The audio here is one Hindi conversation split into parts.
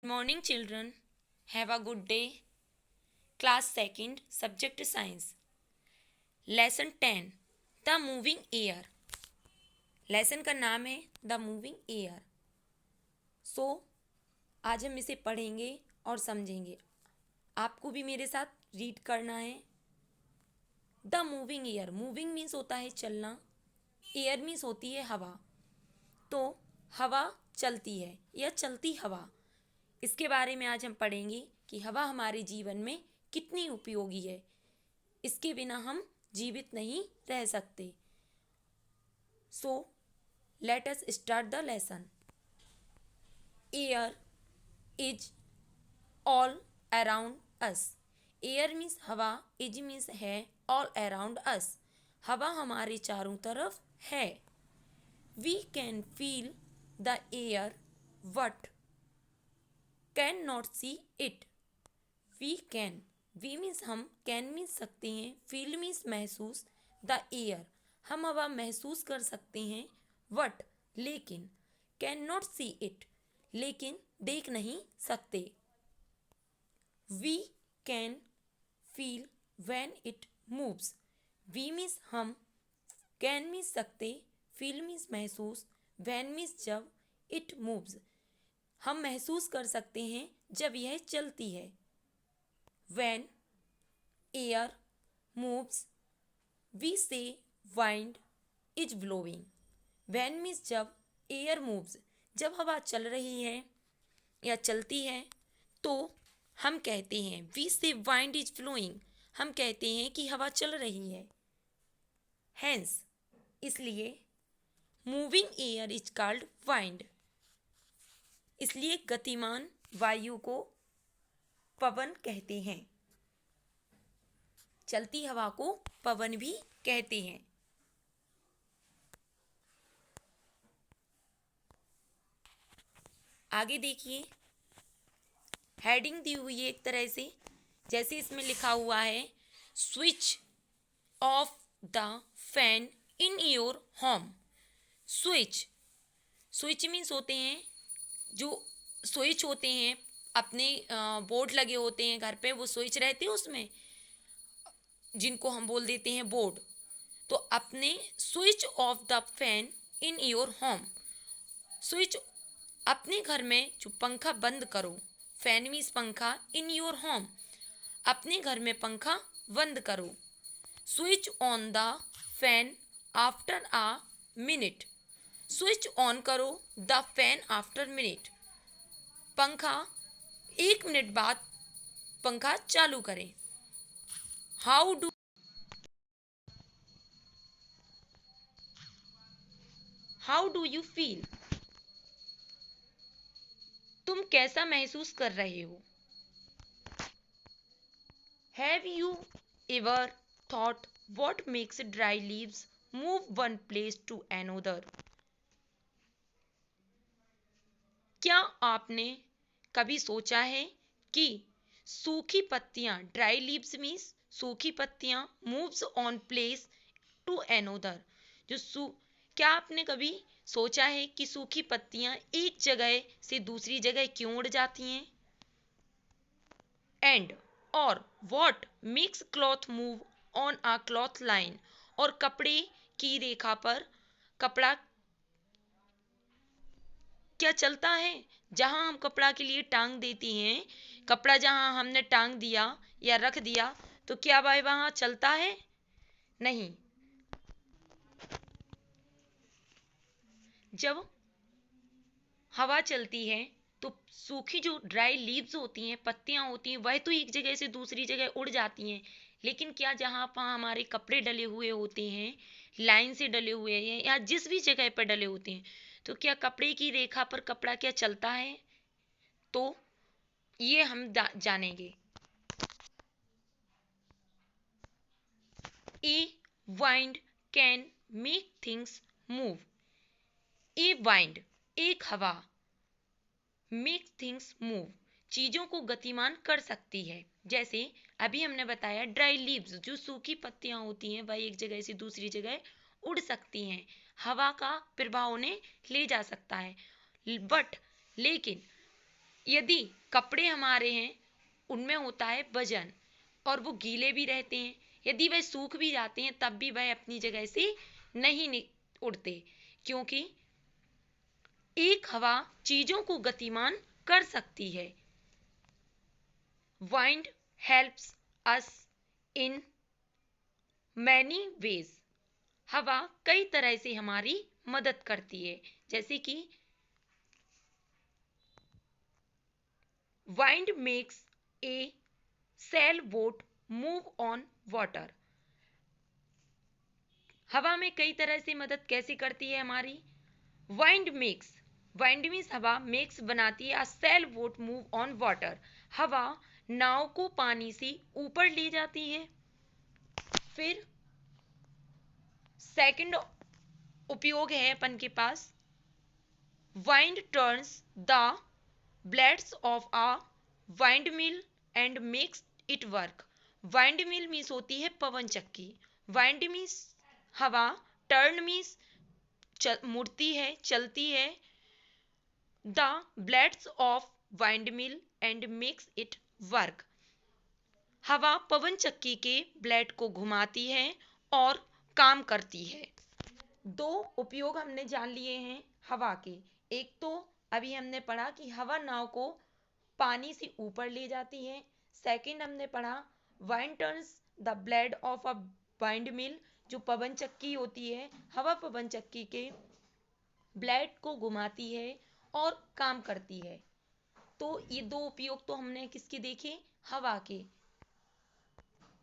Morning, children. Have a good day. Class 2nd, Subject Science. Lesson 10, The Moving Air. Lesson का नाम है द मूविंग एयर। सो आज हम इसे पढ़ेंगे और समझेंगे। आपको भी मेरे साथ रीड करना है। The moving air, moving means होता है चलना, एयर मीन्स होती है हवा। तो हवा चलती है या चलती हवा, इसके बारे में आज हम पढ़ेंगे कि हवा हमारे जीवन में कितनी उपयोगी है। इसके बिना हम जीवित नहीं रह सकते। So let us start the lesson. Air is all around us. Air means हवा, इज मीन्स है, ऑल अराउंड अस हवा हमारे चारों तरफ है। We can feel the air but can not see it. We can, we means हम, कैन मीन्स सकते हैं, फील मीन्स महसूस, द एयर हम हवा महसूस कर सकते हैं, वट लेकिन, कैन नॉट सी इट लेकिन देख नहीं सकते। We can feel when it moves. We means हम, कैन मीन्स सकते, फील मीन्स महसूस, व्हेन मीन्स जब, इट मूव्स हम महसूस कर सकते हैं जब यह चलती है। When air moves, we say wind is blowing. When means जब, air moves जब हवा चल रही है या चलती है तो हम कहते हैं we say wind is blowing, हम कहते हैं कि हवा चल रही है। Hence इसलिए moving air is called wind, इसलिए गतिमान वायु को पवन कहते हैं। चलती हवा को पवन भी कहते हैं। आगे देखिए, हेडिंग दी हुई है एक तरह से, जैसे इसमें लिखा हुआ है switch off the fan in your home. Switch, switch means होते हैं जो स्विच होते हैं, अपने बोर्ड लगे होते हैं घर पे, वो स्विच रहते हैं उसमें, जिनको हम बोल देते हैं बोर्ड। तो अपने switch off the fan in your home, switch अपने घर में जो पंखा बंद करो, फैन मीन्स पंखा, इन योर होम अपने घर में पंखा बंद करो। Switch on the fan after a minute, switch on करो द फैन आफ्टर मिनट, पंखा 1 मिनट बाद पंखा चालू करें। हाउ डू यू फील, तुम कैसा महसूस कर रहे हो। Have you ever thought what makes dry leaves move one place to another. क्या आपने कभी सोचा है कि सूखी पत्तियां, ड्राई लीव्स मीन्स सूखी पत्तियां, moves on place to another, क्या आपने कभी सोचा है कि सूखी पत्तियां एक जगह से दूसरी जगह क्यों उड़ जाती हैं। एंड और what makes cloth move on a cloth line, और कपड़े की रेखा पर कपड़ा क्या चलता है। जहां हम कपड़ा के लिए टांग देती हैं, कपड़ा जहां हमने टांग दिया या रख दिया, तो क्या वह वहां चलता है, नहीं। जब हवा चलती है तो सूखी जो ड्राई लीव्स होती हैं, पत्तियां होती हैं, वह तो एक जगह से दूसरी जगह उड़ जाती हैं, लेकिन क्या जहां पर हमारे कपड़े डले हुए होते हैं, लाइन से डले हुए हैं या जिस भी जगह पर डले होते हैं, तो क्या कपड़े की रेखा पर कपड़ा क्या चलता है। तो ये हम जानेंगे। A wind can make things move. A wind एक हवा, मेक थिंग्स मूव चीजों को गतिमान कर सकती है। जैसे अभी हमने बताया ड्राई लीव्स, जो सूखी पत्तियां होती हैं, वह एक जगह से दूसरी जगह उड़ सकती हैं, हवा का प्रभाव उन्हें ले जा सकता है। बट लेकिन यदि कपड़े हमारे हैं उनमें होता है वजन और वो गीले भी रहते हैं, यदि वह सूख भी जाते हैं तब भी वह अपनी जगह से नहीं उड़ते, क्योंकि एक हवा चीजों को गतिमान कर सकती है। Wind helps us in many ways. हवा कई तरह से हमारी मदद करती है, जैसे कि wind makes a sailboat move on water. हवा में कई तरह से मदद कैसे करती है हमारी? वाइंड मीन्स हवा, मेक्स बनाती है, sail boat move on water, हवा नाव को पानी से ऊपर ले जाती है। फिर सेकंड उपयोग है अपन के पास, wind turns the blades of a wind mill and makes it work. Wind mill means होती है पवन चक्की, वाइंड मीन्स हवा, टर्न मीन्स मुड़ती है, चलती है, the blades of wind mill and makes it work. हवा पवन चक्की के ब्लेड को घुमाती है और काम करती है। दो उपयोग हमने जान लिए हैं हवा के। एक तो अभी हमने पढ़ा कि हवा नाव को पानी से ऊपर ले जाती है। सेकंड हमने पढ़ा wind turns the blade of a wind mill, जो पवन चक्की होती है, हवा पवन चक्की के ब्लेड को घुमाती है और काम करती है। तो ये दो उपयोग तो हमने किसके देखे? हवा के।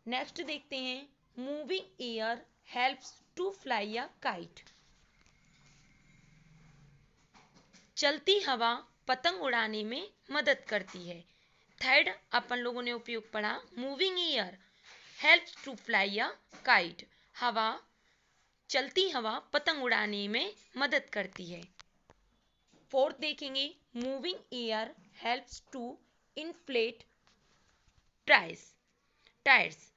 नेक्स्ट देखते हैं, moving air helps to fly a kite. चलती हवा पतंग उड़ाने में मदद करती है। थर्ड अपन लोगों ने उपयोग पढ़ा, moving air helps to fly a kite, हवा, चलती हवा पतंग उड़ाने में मदद करती है। फोर्थ देखेंगे, moving air helps to inflate tyres.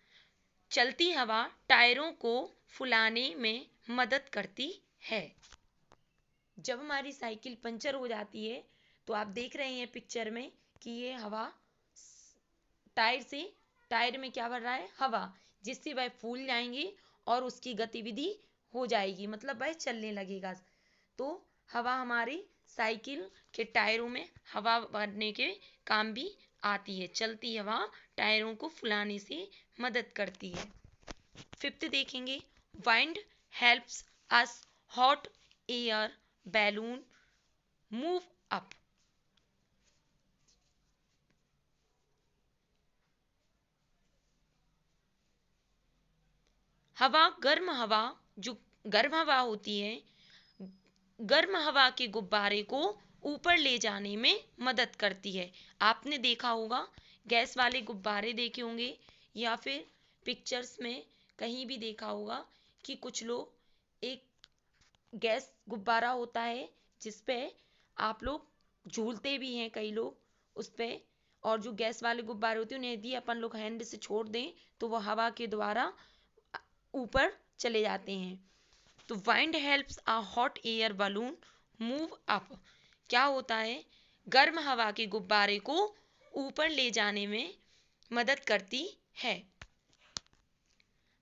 चलती हवा टायरों को फुलाने में मदद करती है। जब हमारी साइकिल पंचर हो जाती है तो आप देख रहे हैं पिक्चर में कि ये हवा टायर में क्या भर रहा है? हवा, जिससे वह फूल जाएंगे और उसकी गतिविधि हो जाएगी, मतलब वह चलने लगेगा। तो हवा हमारी साइकिल के टायरों में हवा भरने के काम भी आती है। चलती हवा टायरों को फुलाने से मदद करती है। फिफ्थ देखेंगे, वाइंड हेल्प्स अस hot air balloon move up. जो गर्म हवा होती है, गर्म हवा के गुब्बारे को ऊपर ले जाने में मदद करती है। आपने देखा होगा, गैस वाले गुब्बारे देखे होंगे या फिर पिक्चर्स में कहीं भी देखा होगा कि कुछ लोग एक गैस गुब्बारा होता है जिस पे आप लोग झूलते भी हैं, कई लोग उस पे, और जो गैस वाले गुब्बारे होते हैं उन्हें यदि अपन लोग हैंड से छोड़ दें तो वो हवा के द्वारा ऊपर चले जाते हैं। तो wind helps a hot air balloon move up. क्या होता है? गर्म हवा के गुब्बारे को ऊपर ले जाने में मदद करती है।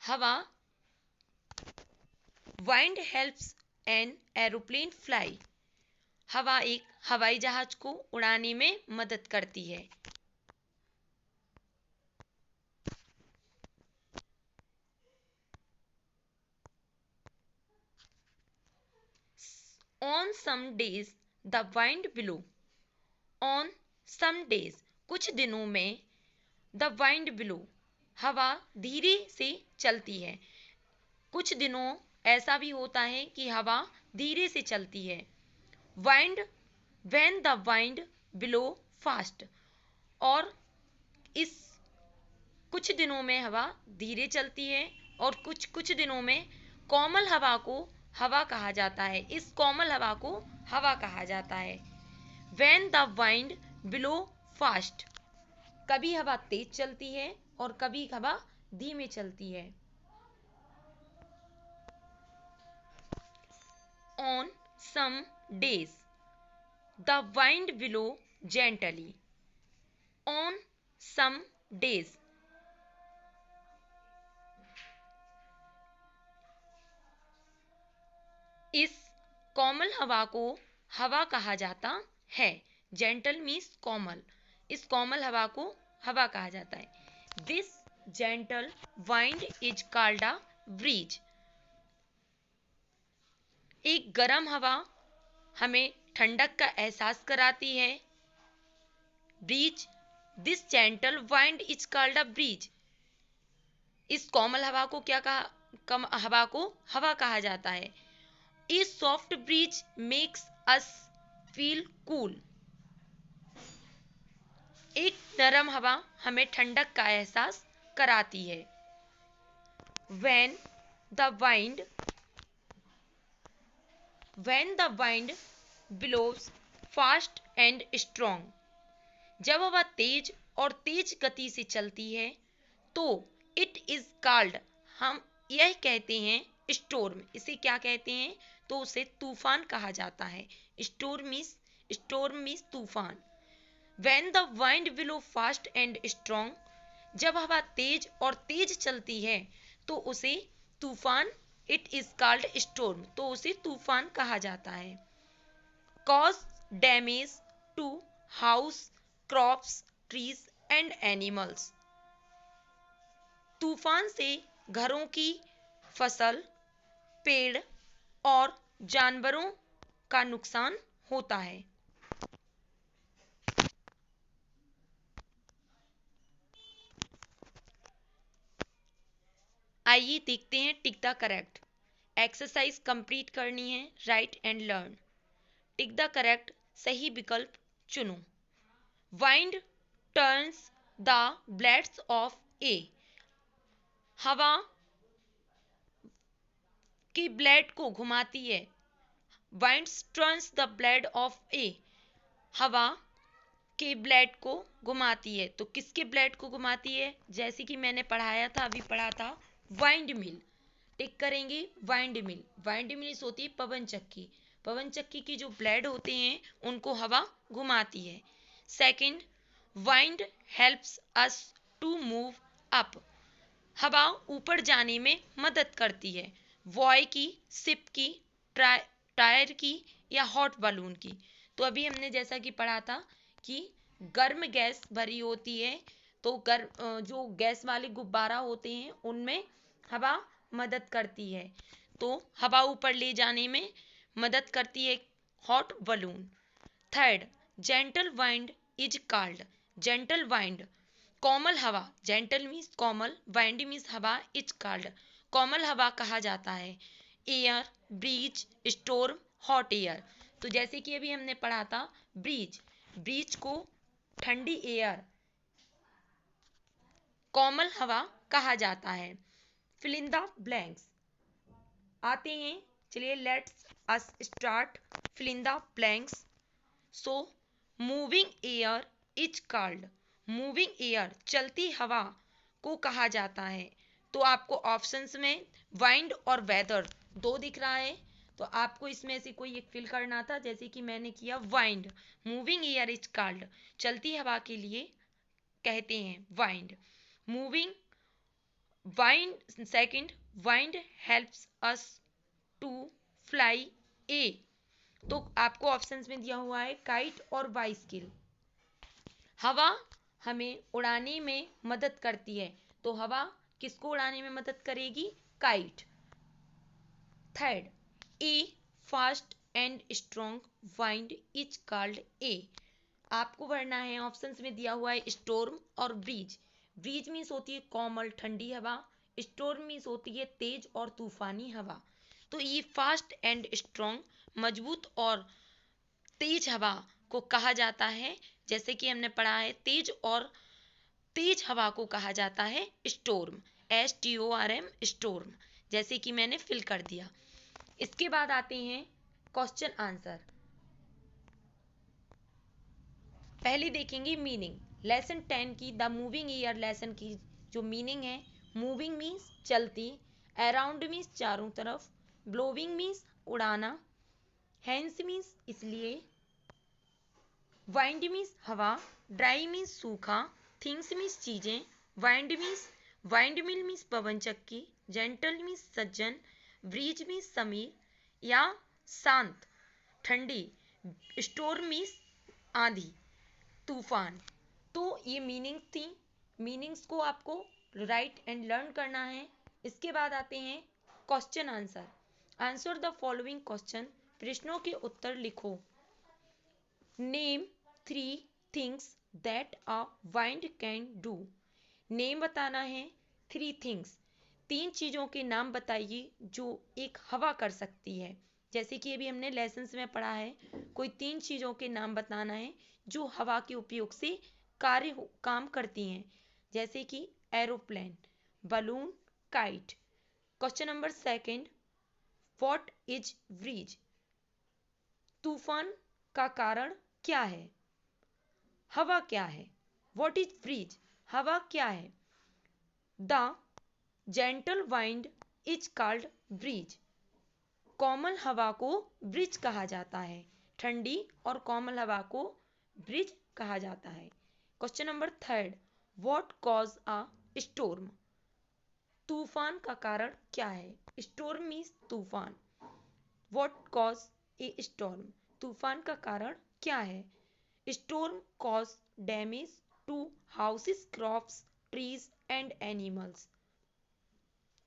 हवा, wind helps an aeroplane fly. हवा एक हवाई जहाज को उड़ाने में मदद करती है। On some days the wind blow. On some days, कुछ दिनों में, the wind blow, हवा धीरे से चलती है। कुछ दिनों ऐसा भी होता है कि हवा धीरे से चलती है। wind, when the wind blow fast, और इस कुछ दिनों में हवा धीरे चलती है और कुछ दिनों में कोमल हवा को हवा कहा जाता है। इस कोमल हवा को हवा कहा जाता है। When the wind blow fast, कभी हवा तेज चलती है और कभी हवा धीमे चलती है। On some days the wind blow gently. On some days, इस कोमल हवा को हवा कहा जाता है। जेंटल मीन्स कोमल, इस कोमल हवा को हवा कहा जाता है। This gentle wind is called a breeze. एक गर्म हवा हमें ठंडक का एहसास कराती है। Breeze, this gentle wind is called a breeze. इस कोमल हवा को क्या कहा, कम हवा को हवा कहा जाता है। A soft breeze makes us feel cool. एक नरम हवा हमें ठंडक का एहसास कराती है। When the wind when the wind blows fast and strong, जब हवा तेज और तेज गति से चलती है तो इट इज कॉल्ड, हम यह कहते हैं स्टोर्म। इसे क्या कहते हैं, तो उसे तूफान कहा जाता है। स्टोर्म मीन्स तूफान। When the wind blow fast and strong, जब हवा तेज और तेज चलती है तो उसे तूफान, इट इज कॉल्ड स्टोर्म, तो उसे तूफान कहा जाता है। Cause damage to house, crops, trees and animals, तूफान से घरों की फसल, पेड़ और जानवरों का नुकसान होता है। आइए देखते हैं tick the correct. Exercise complete करनी है, right and learn. Tick the correct, सही विकल्प चुनो। Wind turns the blades of a, हवा की ब्लेड को घुमाती है। Winds turns the blade of a, हवा के ब्लेड को घुमाती है। तो किसके ब्लेड को घुमाती है, जैसे कि मैंने पढ़ाया था, अभी पढ़ा था, वाइंड मिल। टिक करेंगे वाइंड मिल। वाइंड मिल होती है पवन चक्की। पवन चक्की की जो ब्लेड होते हैं उनको हवा घुमाती है। Second, wind helps us to move up, हवा ऊपर जाने में मदद करती है। वॉय की, सिप की, टायर की या हॉट बलून की। तो अभी हमने जैसा कि पढ़ा था कि गर्म गैस भरी होती है तो जो गैस वाले गुब्बारा होते हैं उनमें हवा मदद करती है, तो हवा ऊपर ले जाने में मदद करती है hot balloon. Third, gentle wind is called, gentle wind कोमल हवा, जेंटल मीन्स कोमल, वाइंड मीन्स हवा, इज कॉल्ड कोमल हवा कहा जाता है। Air, breeze, storm, hot air. तो जैसे कि अभी हमने पढ़ा था ब्रीज, ब्रीज को ठंडी एयर, कोमल हवा कहा जाता है। फिल इन द ब्लैंक्स आते हैं, चलिए let's us start fill in the blanks. So moving air is called, moving air चलती हवा को कहा जाता है। तो आपको ऑप्शंस में वाइंड और वेदर दो दिख रहा है, तो आपको इसमें से कोई एक फिल करना था, जैसे कि मैंने किया wind. Moving air is called, चलती हवा के लिए कहते हैं wind. Moving wind, second, wind helps us to fly a, तो आपको ऑप्शंस में दिया हुआ है काइट और बाइसिकल। हवा हमें उड़ाने में मदद करती है, तो हवा किसको उड़ाने में मदद करेगी, kite. Third, A fast and strong wind is called a, आपको भरना है, ऑप्शंस में दिया हुआ है स्टोर्म और ब्रीज। ब्रीज मीन्स होती है कोमल ठंडी हवा, स्टोर्म मीन्स होती है तेज और तूफानी हवा। तो ये फास्ट एंड स्ट्रॉन्ग मजबूत और तेज हवा को कहा जाता है, जैसे कि हमने पढ़ा है तेज और तेज हवा को कहा जाता है स्टोर्म, STORM स्टोर्म, जैसे कि मैंने फिल कर दिया। इसके बाद आते हैं क्वेश्चन आंसर। पहले देखेंगे मीनिंग। लेसन 10 की द मूविंग ईयर लेसन की जो मीनिंग है, मूविंग मीन्स चलती, अराउंड मीन्स चारों तरफ, ब्लोविंग मीन्स उड़ाना, हैंस मीन्स इसलिए, वाइंड मीन्स हवा, ड्राई मीन्स सूखा, थिंग्स मीन्स चीजें, वाइंड मिल मीन्स पवन चक्की, जेंटल मीन्स सज्जन, ब्रीज मीन्स समीर या शांत ठंडी, स्टोर्म मीन्स आंधी तूफान। तो ये मीनिंग्स थी, मीनिंग्स को आपको राइट एंड लर्न करना है। इसके बाद आते हैं question answer. Answer the following question, प्रश्नों के उत्तर लिखो। Name 3 things that a wind can do. Name बताना है, 3 थिंग्स 3 चीज़ों के नाम बताइए जो एक हवा कर सकती है। जैसे कि अभी हमने लेसन्स में पढ़ा है, कोई 3 चीज़ों के नाम बताना है जो हवा के उपयोग से काम करती हैं। जैसे कि aeroplane, balloon, kite. Question number second, what is breeze. तूफान का कारण क्या है, हवा क्या है। व्हाट इज ब्रीज, हवा क्या है। The gentle wind is called breeze. कोमल हवा को ब्रिज कहा जाता है। ठंडी और कोमल हवा को ब्रिज कहा जाता है। Question number third, what cause a storm. तूफान का कारण क्या है। स्टोर्म मीन्स तूफान। व्हाट कॉज ए स्टॉर्म, तूफान का कारण क्या है। Storm cause damage to houses, crops, trees and animals.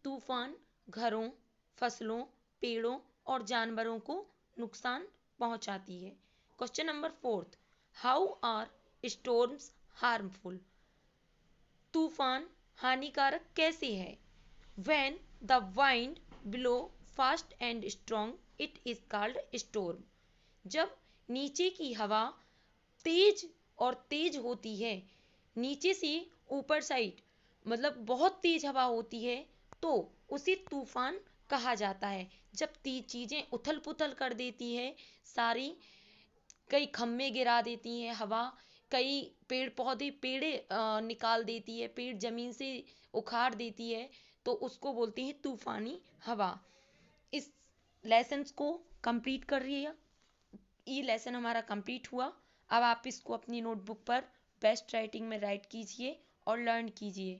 तूफान घरों, फसलों, पेड़ों और जानवरों को नुकसान पहुंचाती है। Question number fourth, how are storms harmful. तूफान हानिकारक कैसे है। When the wind blow fast and strong it is called storm. जब नीचे की हवा तेज होती है, नीचे से ऊपर साइड मतलब बहुत तेज हवा होती है, तो उसे तूफान कहा जाता है। जब चीजें उथल पुथल कर देती है सारी, कई खम्भे गिरा देती हैं हवा, कई पेड़ पौधे पेड़े निकाल देती है, पेड़ जमीन से उखाड़ देती है, तो उसको बोलते हैं तूफानी हवा। इस लेसन को कंप्लीट कर रही है। ये लेसन हमारा कंप्लीट हुआ। अब आप इसको अपनी नोटबुक पर बेस्ट राइटिंग में राइट कीजिए और लर्न कीजिए।